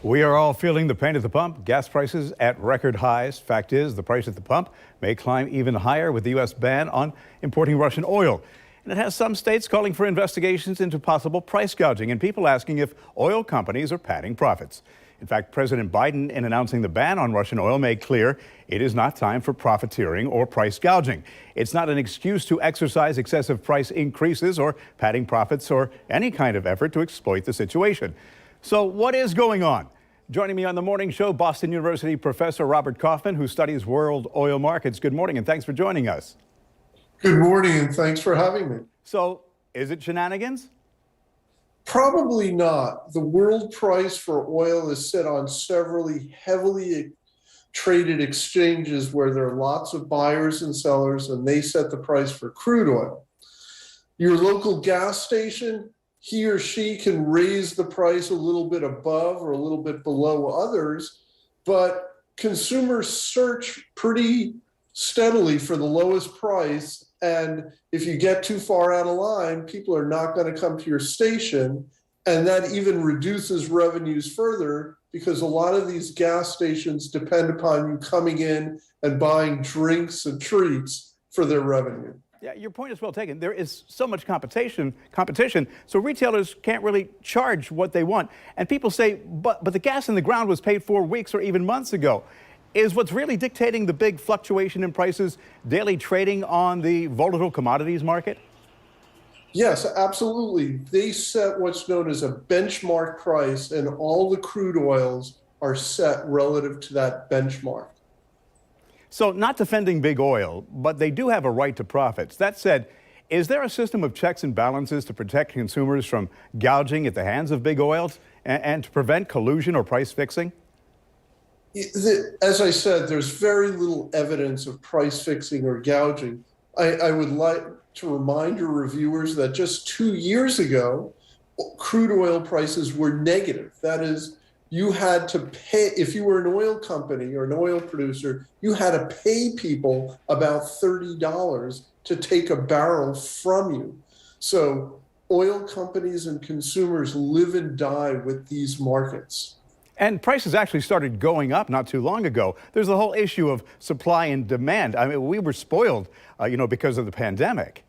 We are all feeling the pain at the pump. Gas prices at record highs. Fact is, the price at the pump may climb even higher with the U.S. ban on importing Russian oil. And it has some states calling for investigations into possible price gouging and people asking if oil companies are padding profits. In fact, President Biden, in announcing the ban on Russian oil, made clear it is not time for profiteering or price gouging. It's not an excuse to exercise excessive price increases or padding profits or any kind of effort to exploit the situation. So what is going on? Joining me on the morning show, Boston University Professor Robert Kaufmann, who studies world oil markets. Good morning, and thanks for joining us. Good morning, and thanks for having me. So, is it shenanigans? Probably not. The world price for oil is set on several heavily traded exchanges where there are lots of buyers and sellers, and they set the price for crude oil. Your local gas station, he or she can raise the price a little bit above or a little bit below others, but consumers search pretty steadily for the lowest price. And if you get too far out of line, people are not going to come to your station. And that even reduces revenues further because a lot of these gas stations depend upon you coming in and buying drinks and treats for their revenue. Yeah, your point is well taken. There is so much competition, so retailers can't really charge what they want. And people say, but the gas in the ground was paid for weeks or even months ago. Is what's really dictating the big fluctuation in prices daily trading on the volatile commodities market? Yes, absolutely. They set what's known as a benchmark price, and all the crude oils are set relative to that benchmark. So not defending big oil, but they do have a right to profits. That said, is there a system of checks and balances to protect consumers from gouging at the hands of big oils and to prevent collusion or price fixing? As I said, there's very little evidence of price fixing or gouging. I would like to remind your reviewers that just 2 years ago, crude oil prices were negative. That is, you had to pay, if you were an oil company or an oil producer, you had to pay people about $30 to take a barrel from you. So oil companies and consumers live and die with these markets. And prices actually started going up not too long ago. There's the whole issue of supply and demand. I mean, we were spoiled, because of the pandemic.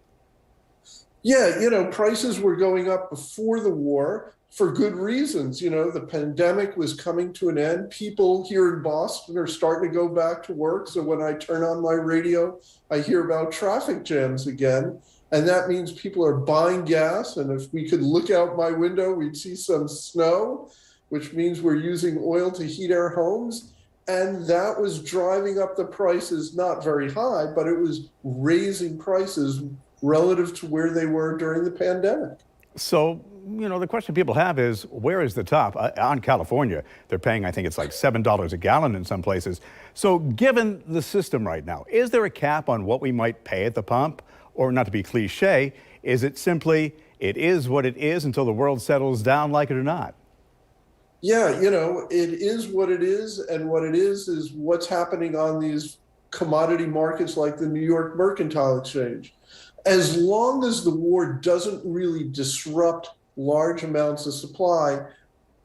Yeah, prices were going up before the war for good reasons. The pandemic was coming to an end. People here in Boston are starting to go back to work. So when I turn on my radio, I hear about traffic jams again. And that means people are buying gas. And if we could look out my window, we'd see some snow, which means we're using oil to heat our homes. And that was driving up the prices, not very high, but it was raising prices relative to where they were during the pandemic. So, the question people have is, where is the top? On California, they're paying, I think it's like $7 a gallon in some places. So given the system right now, is there a cap on what we might pay at the pump? Or not to be cliche, is it simply, it is what it is until the world settles down, like it or not? Yeah, it is what it is. And what it is what's happening on these commodity markets like the New York Mercantile Exchange. As long as the war doesn't really disrupt large amounts of supply,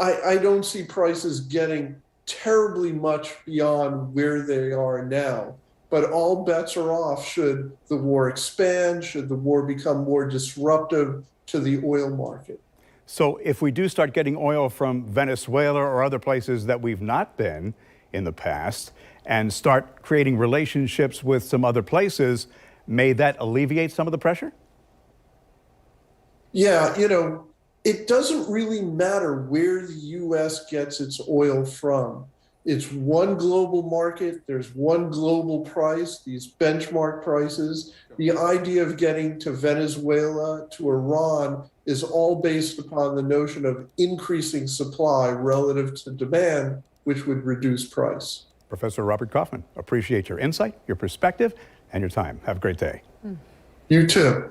I don't see prices getting terribly much beyond where they are now. But all bets are off should the war expand, should the war become more disruptive to the oil market. So if we do start getting oil from Venezuela or other places that we've not been in the past and start creating relationships with some other places, may that alleviate some of the pressure? Yeah, it doesn't really matter where the U.S. gets its oil from. It's one global market. There's one global price, these benchmark prices. The idea of getting to Venezuela, to Iran, is all based upon the notion of increasing supply relative to demand, which would reduce price. Professor Robert Kaufmann, appreciate your insight, your perspective, and your time. Have a great day. You too.